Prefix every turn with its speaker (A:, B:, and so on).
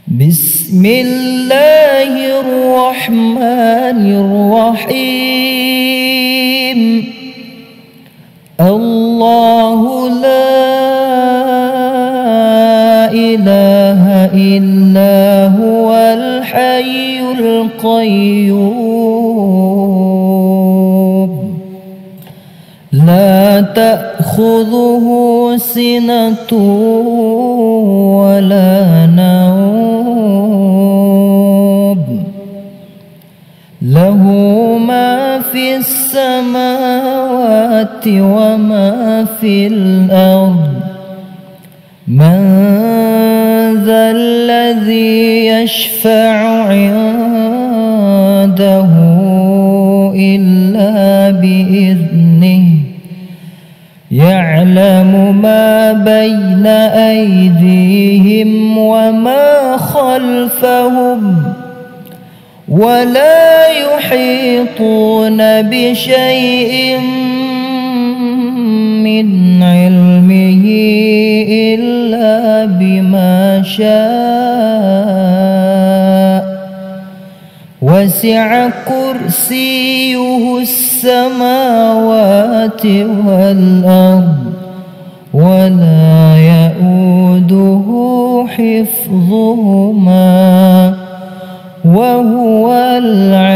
A: بسم الله الرحمن الرحيم. الله لا إله إلا هو الحي القيوم لا تأخذه سنة ولا نوم له ما في السماوات وما في الأرض. من ذا الذي يشفع عنده إلا بإذنه يعلم ما بين أيديهم وما خلفهم ولا يحيطون بشيء من علمه إلا بما شاء. وسع كرسيه السماوات والأرض ولا يؤوده حفظهما وهو العلي